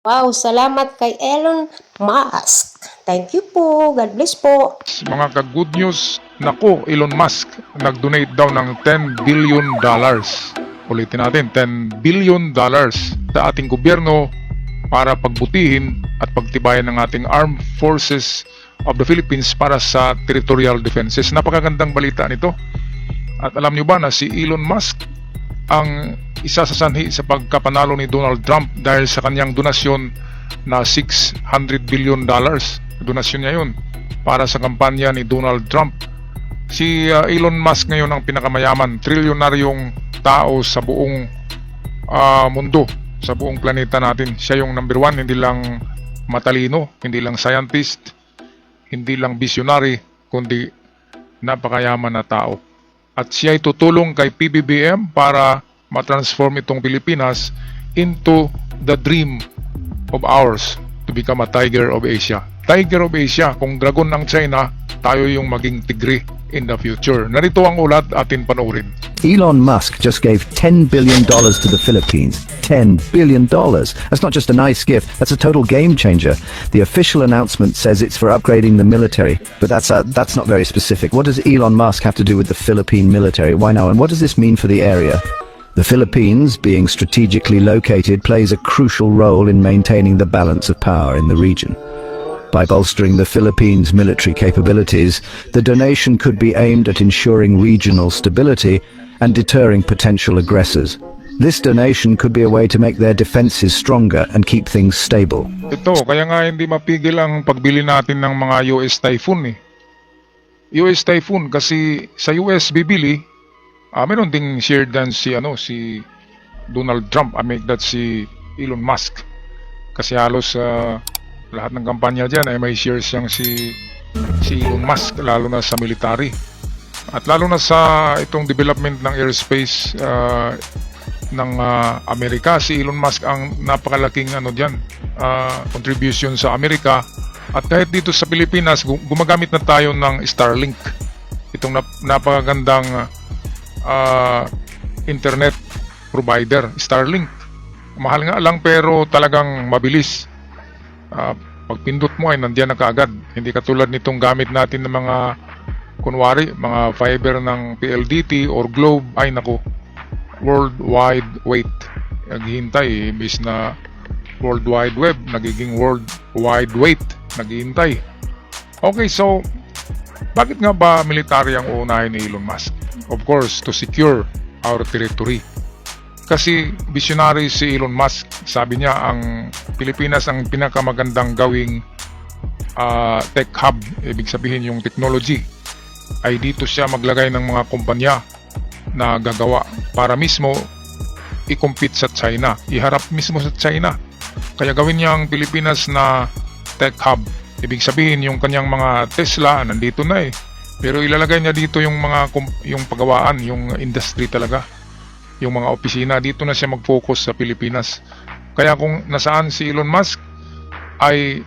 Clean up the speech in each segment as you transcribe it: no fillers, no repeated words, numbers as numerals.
Wow, salamat kay Elon Musk. Thank you po. God bless po. Mga ka-good news, naku, Elon Musk, nag-donate daw ng $10 billion. Ulitin natin, $10 billion sa ating gobyerno para pagbutihin at pagtibayan ng ating armed forces of the Philippines para sa territorial defenses. Napakagandang balita nito. At alam nyo ba na si Elon Musk ang isa sa sanhi sa pagkapanalo ni Donald Trump dahil sa kanyang donasyon na $600 billion. Donasyon niya yun para sa kampanya ni Donald Trump. Si Elon Musk ngayon ang pinakamayaman, trilyonaryong tao sa buong mundo, sa buong planeta natin. Siya yung number one, hindi lang matalino, hindi lang scientist, hindi lang visionary, kundi napakayaman na tao. At siya ay tutulong kay PBBM para matransform itong Pilipinas into the dream of ours to become a Tiger of Asia. Tiger of Asia, kung dragon ng China, tayo yung maging tigre in the future. Narito ang ulat, atin panoorin. Elon Musk just gave $10 billion to the Philippines. $10 billion. That's not just a nice gift, that's a total game changer. The official announcement says it's for upgrading the military, but that's not very specific. What does Elon Musk have to do with the Philippine military? Why now? And what does this mean for the area? The Philippines, being strategically located, plays a crucial role in maintaining the balance of power in the region. By bolstering the Philippines' military capabilities, the donation could be aimed at ensuring regional stability and deterring potential aggressors. This donation could be a way to make their defenses stronger and keep things stable. Ito, kaya nga hindi mapigil ang pagbili natin ng mga US Typhoon eh. US Typhoon kasi sa US bibili, meron ding shared dan si Donald Trump, si Elon Musk. Kasi halos lahat ng kampanya diyan ay may shares siyang si Elon Musk, lalo na sa military. At lalo na sa itong development ng airspace ng Amerika, si Elon Musk ang napakalaking contribution sa Amerika. At kahit dito sa Pilipinas, gumagamit na tayo ng Starlink. Itong napakagandang internet provider, Starlink. Mahal nga lang pero talagang mabilis. Pag pindot mo ay nandiyan na kaagad. Hindi katulad nitong gamit natin ng mga kunwari, mga fiber ng PLDT or Globe, ay naku, worldwide wait. Naghihintay, imbis na World Wide Web, nagiging World Wide Wait, naghihintay. Okay, so bakit nga ba military ang uunahin ni Elon Musk? Of course, to secure our territory. Kasi visionary si Elon Musk, sabi niya ang Pilipinas ang pinakamagandang gawing tech hub, ibig sabihin yung technology, ay dito siya maglagay ng mga kumpanya na gagawa para mismo i-compete sa China, iharap mismo sa China. Kaya gawin niya ang Pilipinas na tech hub. Ibig sabihin yung kanyang mga Tesla nandito na eh. Pero ilalagay niya dito yung yung pagawaan, yung industry talaga. Yung mga opisina, dito na siya mag-focus sa Pilipinas. Kaya kung nasaan si Elon Musk, ay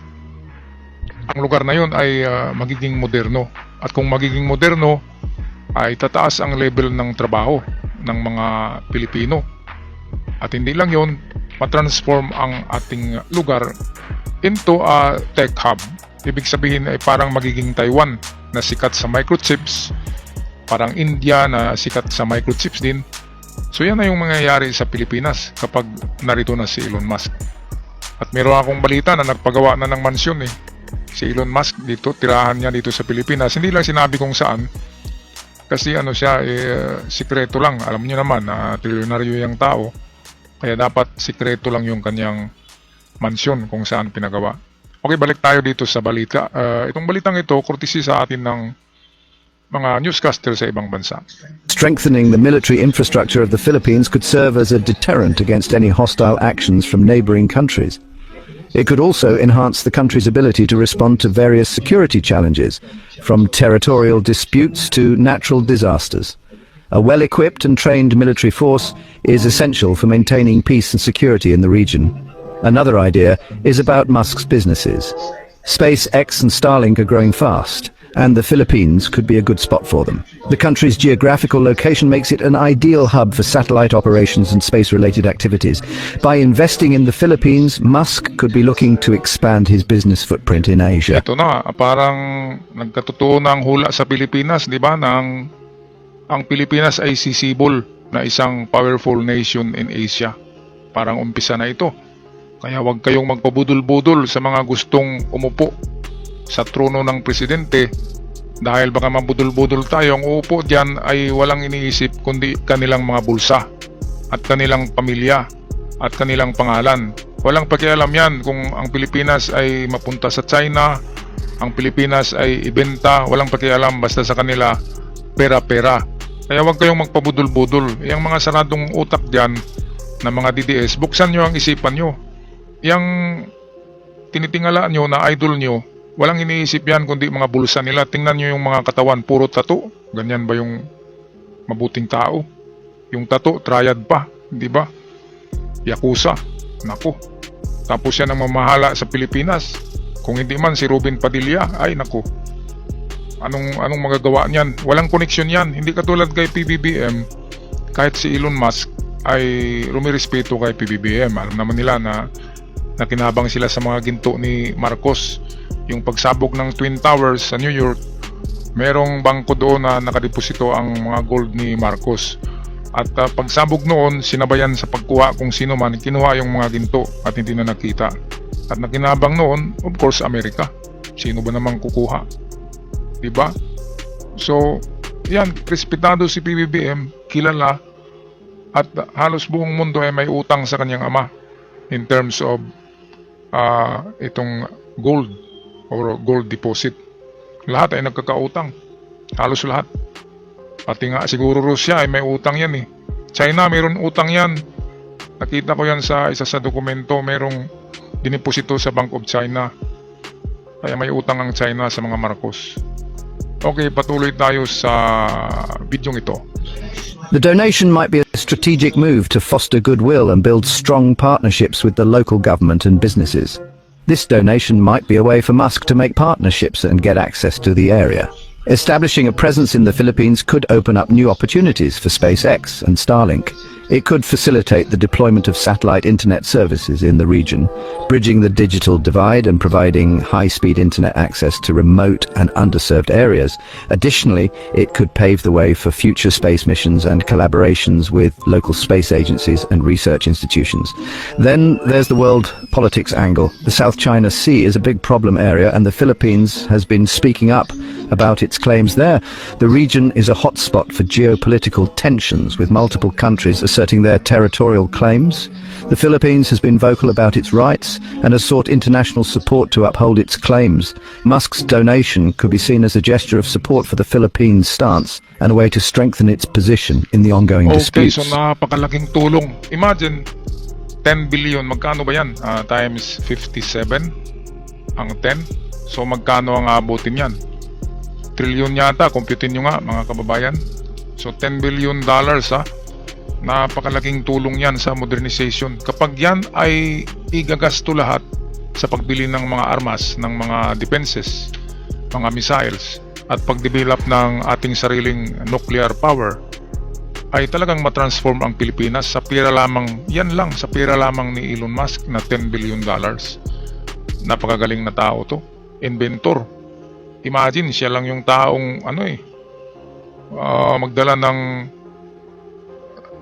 ang lugar na yun ay magiging moderno. At kung magiging moderno, ay tataas ang level ng trabaho ng mga Pilipino. At hindi lang yun, matransform ang ating lugar into a tech hub. Ibig sabihin ay parang magiging Taiwan na sikat sa microchips, parang India na sikat sa microchips din. So yan na yung mangyayari sa Pilipinas kapag narito na si Elon Musk. At meron akong balita na nagpagawa na ng mansyon eh. Si Elon Musk dito, tirahan niya dito sa Pilipinas. Hindi lang sinabi kung saan. Kasi siya, sikreto lang. Alam niyo naman na trilyonaryo yung tao. Kaya dapat sikreto lang yung kanyang mansyon kung saan pinagawa. Okay, balik tayo dito sa balita. Itong balitang ito, courtesy sa atin ng mga newscaster sa ibang bansa. Strengthening the military infrastructure of the Philippines could serve as a deterrent against any hostile actions from neighboring countries. It could also enhance the country's ability to respond to various security challenges, from territorial disputes to natural disasters. A well-equipped and trained military force is essential for maintaining peace and security in the region. Another idea is about Musk's businesses. SpaceX and Starlink are growing fast, and the Philippines could be a good spot for them. The country's geographical location makes it an ideal hub for satellite operations and space-related activities. By investing in the Philippines, Musk could be looking to expand his business footprint in Asia. Ito na, parang nagkatotoo na ang hula sa Pilipinas, di ba? Ang Pilipinas ay sisibol na isang powerful nation in Asia. Parang umpisa na ito. Kaya huwag kayong magpabudol-budol sa mga gustong umupo sa trono ng presidente, dahil baka mabudol-budol tayo. Ang uupo dyan ay walang iniisip kundi kanilang mga bulsa at kanilang pamilya at kanilang pangalan. Walang pakialam yan kung ang Pilipinas ay mapunta sa China, ang Pilipinas ay ibenta, walang pakialam, basta sa kanila pera-pera. Kaya huwag kayong magpabudol-budol. Yung mga saradong utak dyan na mga DDS, buksan nyo ang isipan nyo. Yang tinitingala nyo na idol nyo, walang iniisip yan kundi mga bulsa nila. Tingnan nyo yung mga katawan, puro tattoo. Ganyan ba yung mabuting tao? Yung tattoo, triad pa, di ba? Yakuza, naku. Tapos yan ang mamahala sa Pilipinas. Kung hindi man si Robin Padilla, ay naku. Anong magagawa niyan? Walang koneksyon yan. Hindi katulad kay PBBM, kahit si Elon Musk ay rumirespeto kay PBBM. Alam naman nila na kinabang sila sa mga ginto ni Marcos. Yung pagsabog ng Twin Towers sa New York, merong bangko doon na nakadeposito ang mga gold ni Marcos. At pagsabog noon, sinabayan sa pagkuha kung sino man kinuha yung mga ginto at hindi na nakita. At nakinabang noon, of course, Amerika. Sino ba namang kukuha? Diba? So, yan, respetado si PBBM, kilala, at halos buong mundo ay may utang sa kanyang ama in terms of itong gold or gold deposit. Lahat ay nagkakautang. Halos lahat. Pati nga siguro Russia ay may utang yan eh. China mayroon utang yan. Nakita ko yan sa isa sa dokumento, merong dineposito sa Bank of China. Kaya may utang ang China sa mga Marcos. Okay, patuloy tayo sa bidyong ito. The donation might be a strategic move to foster goodwill and build strong partnerships with the local government and businesses. This donation might be a way for Musk to make partnerships and get access to the area. Establishing a presence in the Philippines could open up new opportunities for SpaceX and Starlink. It could facilitate the deployment of satellite internet services in the region, bridging the digital divide and providing high-speed internet access to remote and underserved areas. Additionally, it could pave the way for future space missions and collaborations with local space agencies and research institutions. Then there's the world politics angle. The South China Sea is a big problem area, and the Philippines has been speaking up about its claims there. The region is a hotspot for geopolitical tensions, with multiple countries asserting their territorial claims. The Philippines has been vocal about its rights and has sought international support to uphold its claims. Musk's donation could be seen as a gesture of support for the Philippines' stance and a way to strengthen its position in the ongoing Okay, disputes. so napakalaking tulong. Imagine, 10 billion, magkano ba yan? Times 57 ang 10. So magkano ang abutin yan? Trillion yata, computin nyo nga mga kababayan. So $10 billion napakalaking tulong yan sa modernization. Kapag yan ay igagasto lahat sa pagbili ng mga armas, ng mga defenses, mga missiles, at pagdevelop ng ating sariling nuclear power, ay talagang matransform ang Pilipinas sa pera lamang, yan lang, sa pera lamang ni Elon Musk na $10 billion. Napakagaling na tao to, inventor. Imagine, siya lang yung taong magdala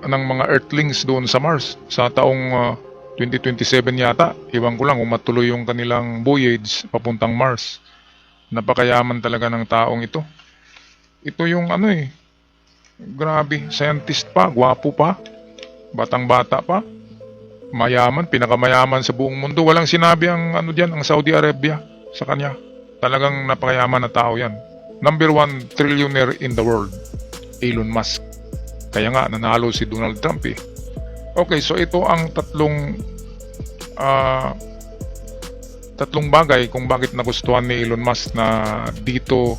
ng mga earthlings doon sa Mars sa taong 2027 yata. Iwan ko lang kung matuloy yung kanilang voyage papuntang Mars. Napakayaman talaga ng taong ito. Ito yung grabe, scientist pa, gwapo pa, batang-bata pa, mayaman, pinakamayaman sa buong mundo. Walang sinabi ang ang Saudi Arabia sa kanya. Talagang napakayaman na tao yan. Number 1 trillionaire in the world, Elon Musk. Kaya nga, nanalo si Donald Trump eh. Okay, so ito ang tatlong bagay kung bakit nagustuhan ni Elon Musk na dito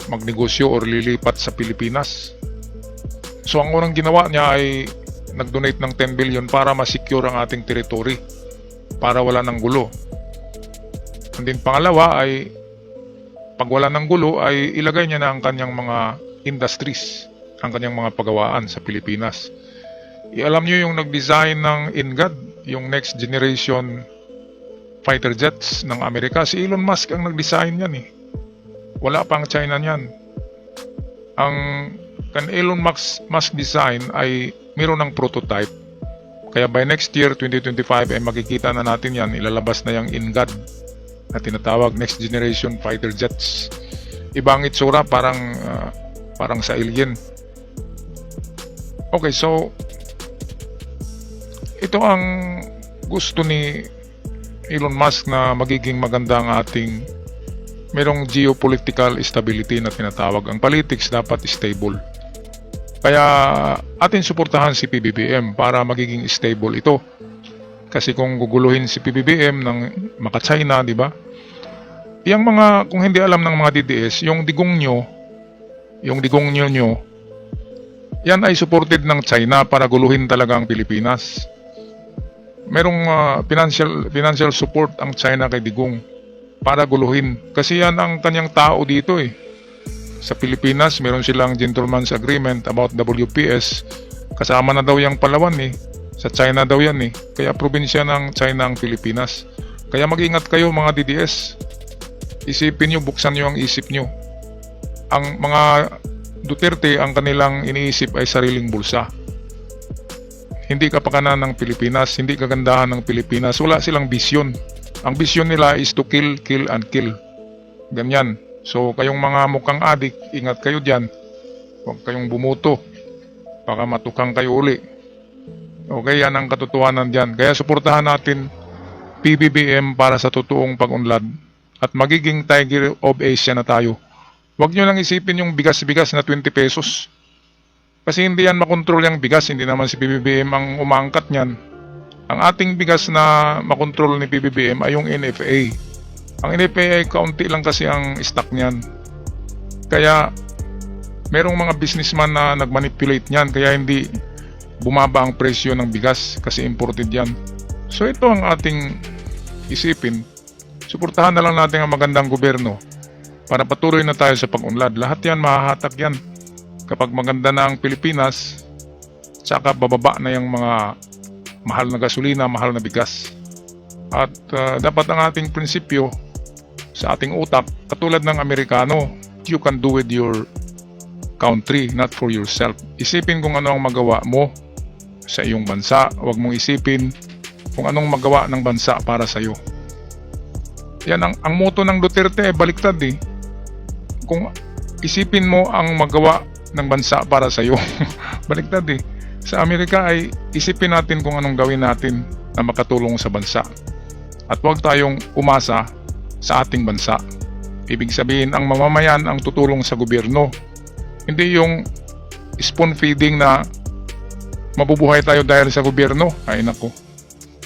magnegosyo o lilipat sa Pilipinas. So ang unang ginawa niya ay nag-donate ng 10 billion para ma-secure ang ating territory, para wala ng gulo. And then pangalawa ay pag wala ng gulo ay ilagay niya na ang kanyang mga industries, ang kanyang mga pagawaan sa Pilipinas. Alam niyo yung nag-design ng INGAD, yung next generation fighter jets ng Amerika, si Elon Musk ang nag-design yan eh. Wala pang China niyan. Ang kan Elon Musk design ay mayroon ng prototype. Kaya by next year, 2025, ay makikita na natin yan, ilalabas na yung INGAD na tinatawag next generation fighter jets. Ibang itsura, parang sa alien. Okay, so ito ang gusto ni Elon Musk na magiging maganda ang ating merong geopolitical stability na tinatawag. Ang politics dapat stable. Kaya atin suportahan si PBBM para magiging stable ito. Kasi kung guguluhin si PBBM ng maka-China, di ba? Yung mga, kung hindi alam ng mga DDS, yung digong nyo, yan ay supported ng China para guluhin talaga ang Pilipinas. Merong financial support ang China kay Digong para guluhin. Kasi yan ang kanyang tao dito eh. Sa Pilipinas, meron silang gentleman's agreement about WPS. Kasama na daw yung Palawan eh. Sa China daw yan eh. Kaya probinsya ng China ang Pilipinas. Kaya mag-ingat kayo mga DDS. Isipin nyo, buksan nyo ang isip nyo. Ang mga Duterte, ang kanilang iniisip ay sariling bulsa. Hindi kapakanan ng Pilipinas, hindi kagandahan ng Pilipinas. Wala silang bisyon. Ang bisyon nila is to kill, kill, and kill. Ganyan. So, kayong mga mukhang adik, ingat kayo dyan. Huwag kayong bumuto. Baka matukang kayo uli. Okay, yan ang katotohanan dyan. Kaya suportahan natin PBBM para sa totoong pag-unlad. At magiging Tiger of Asia na tayo. Huwag nyo lang isipin yung bigas-bigas na 20 pesos. Kasi hindi yan makontrol yung bigas. Hindi naman si PBBM ang umangkat niyan. Ang ating bigas na makontrol ni PBBM ay yung NFA. Ang NFA ay kaunti lang kasi ang stock niyan. Kaya merong mga businessman na nagmanipulate niyan. Kaya hindi bumaba ang presyo ng bigas kasi imported yan. So ito ang ating isipin. Suportahan na lang natin ang magandang gobyerno para patuloy na tayo sa pag-unlad. Lahat yan mahahatak yan. Kapag maganda na ang Pilipinas, tsaka bababa na yung mga mahal na gasolina, mahal na bigas. At dapat ang ating prinsipyo sa ating utak, katulad ng Amerikano, you can do with your country, not for yourself. Isipin kung ano ang magawa mo sa iyong bansa. Huwag mong isipin kung anong magawa ng bansa para sa iyo. Yan ang motto ng Duterte ay baliktad eh. Kung isipin mo ang magawa ng bansa para sa iyo, baliktad eh. Sa Amerika ay isipin natin kung anong gawin natin na makatulong sa bansa. At huwag tayong umasa sa ating bansa. Ibig sabihin, ang mamamayan ang tutulong sa gobyerno. Hindi yung spoon feeding na mabubuhay tayo dahil sa gobyerno. Ay nako.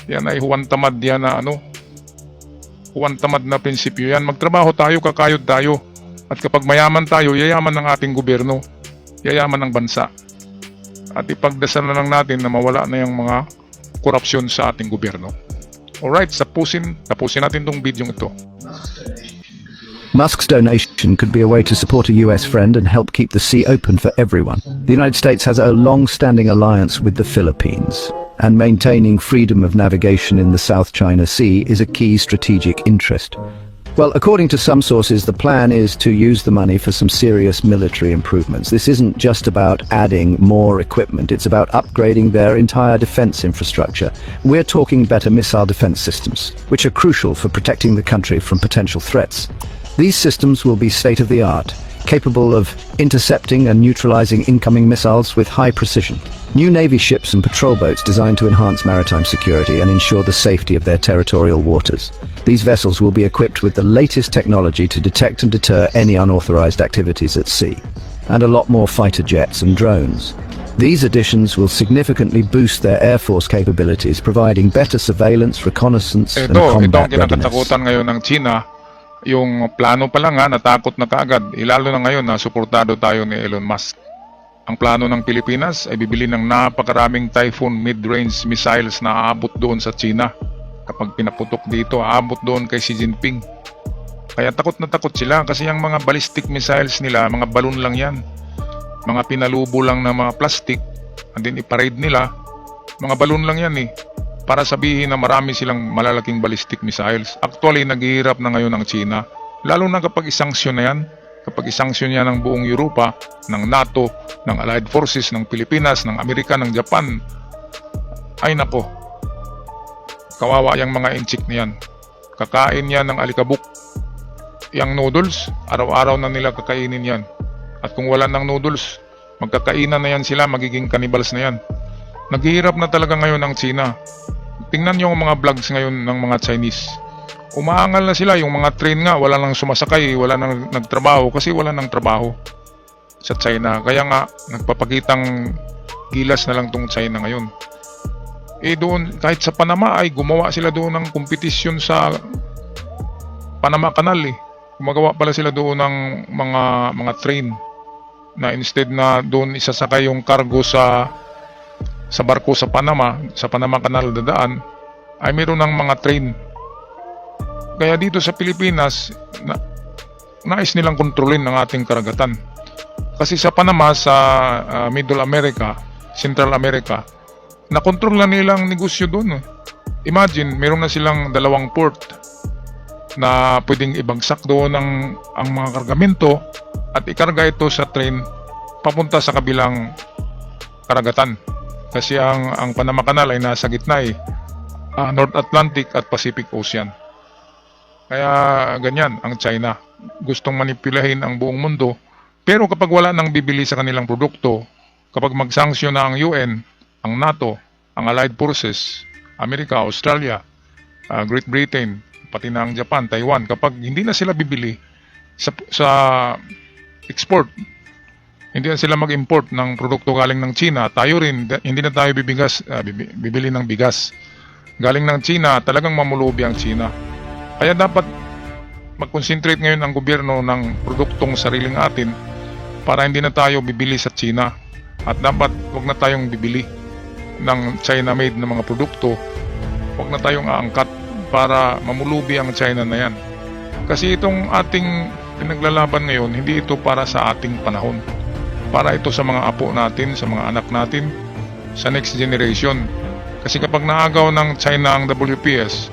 Yan ay huwan tamad yan na huwan tamad na prinsipyo yan. Magtrabaho tayo, kakayod tayo. At kapag mayaman tayo, yayaman ng ating gobyerno. Yayaman ng bansa. At ipagdasal na lang natin na mawala na yung mga korupsyon sa ating gobyerno. Alright, tapusin natin tong video ito. Musk's donation could be a way to support a US friend and help keep the sea open for everyone. The United States has a long-standing alliance with the Philippines, and maintaining freedom of navigation in the South China Sea is a key strategic interest. Well, according to some sources, the plan is to use the money for some serious military improvements. This isn't just about adding more equipment, it's about upgrading their entire defense infrastructure. We're talking better missile defense systems, which are crucial for protecting the country from potential threats. These systems will be state-of-the-art, capable of intercepting and neutralizing incoming missiles with high precision. New Navy ships and patrol boats designed to enhance maritime security and ensure the safety of their territorial waters. These vessels will be equipped with the latest technology to detect and deter any unauthorized activities at sea, and a lot more fighter jets and drones. These additions will significantly boost their Air Force capabilities, providing better surveillance, reconnaissance, and Ito ang combat readiness. kinakatakutan ngayon ng China. Yung plano pa lang natakot na kaagad. Lalo na ngayon na suportado tayo ni Elon Musk. Ang plano ng Pilipinas ay bibili ng napakaraming Typhoon mid-range missiles na aabot doon sa China. Kapag pinaputok dito, aabot doon kay Xi Jinping. Kaya takot na takot sila kasi yung mga ballistic missiles nila, mga balon lang yan. Mga pinalubo lang na mga plastic, and then iparade nila. Mga balon lang yan eh. Para sabihin na marami silang malalaking ballistic missiles. Actually, naghihirap na ngayon ang China. Lalo na kapag isanksyon na yan. Kapag isanksyon yan ng buong Europa, ng NATO, ng Allied Forces, ng Pilipinas, ng Amerika, ng Japan. Ay nako. Kawawa yung mga inchik na yan. Kakain yan ng alikabok. Yang noodles, araw-araw na nila kakainin yan. At kung wala ng noodles, magkakainan na yan sila, magiging cannibals na yan. Naghihirap na talaga ngayon ang China. Tingnan nyo ang mga vlogs ngayon ng mga Chinese. Umaangal na sila, yung mga train nga, wala nang sumasakay, wala nang nagtrabaho kasi wala nang trabaho sa China. Kaya nga, nagpapakitang gilas na lang tong China ngayon. Doon, kahit sa Panama ay gumawa sila doon ng kompetisyon sa Panama Canal eh. Gumagawa pala sila doon ng mga train na instead na doon isasakay yung cargo sa barko sa Panama Canal dadaan, ay meron ng mga train. Kaya dito sa Pilipinas, nais nilang kontrolin ng ating karagatan. Kasi sa Panama, sa Middle America, Central America, nakontrol na nilang negosyo doon. Imagine, meron na silang 2 port na pwedeng ibagsak doon ang mga kargamento at ikarga ito sa train papunta sa kabilang karagatan. Kasi ang Panama Canal ay nasa gitna North Atlantic at Pacific Ocean. Kaya ganyan ang China. Gustong manipulahin ang buong mundo. Pero kapag wala nang bibili sa kanilang produkto, kapag mag-sanction na ang UN, ang NATO, ang Allied Forces, Amerika, Australia, Great Britain, pati na ang Japan, Taiwan, kapag hindi na sila bibili sa export, hindi na sila mag-import ng produkto galing ng China, tayo rin, hindi na tayo bibili ng bigas galing ng China, talagang mamulubi ang China. Kaya dapat mag-concentrate ngayon ang gobyerno ng produktong sariling atin para hindi na tayo bibili sa China. At dapat wag na tayong bibili ng China-made na mga produkto. Wag na tayong aangkat para mamulubi ang China na yan. Kasi itong ating pinaglalaban ngayon, hindi ito para sa ating panahon. Para ito sa mga apo natin, sa mga anak natin, sa next generation. Kasi kapag naagaw ng China ang WPS,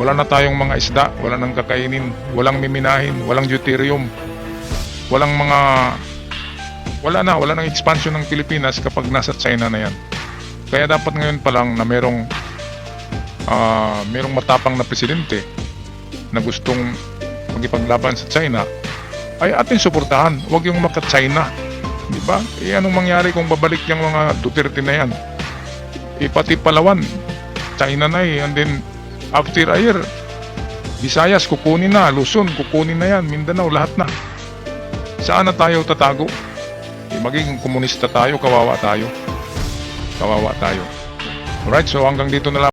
wala na tayong mga isda, wala nang kakainin, walang miminahin, walang deuterium, wala nang expansion ng Pilipinas kapag nasa China na yan. Kaya dapat ngayon pa lang na merong matapang na presidente na gustong magipaglaban sa China ay ating suportahan. Huwag yung maka-China, di ba? Anong mangyari kung babalik yung mga Duterte na yan? Pati Palawan, China na and then after a year, Visayas kukunin na, Luzon kukunin na yan, Mindanao, lahat na. Saan na tayo tatago? Magiging komunista tayo, kawawa tayo. Alright, so hanggang dito na lang.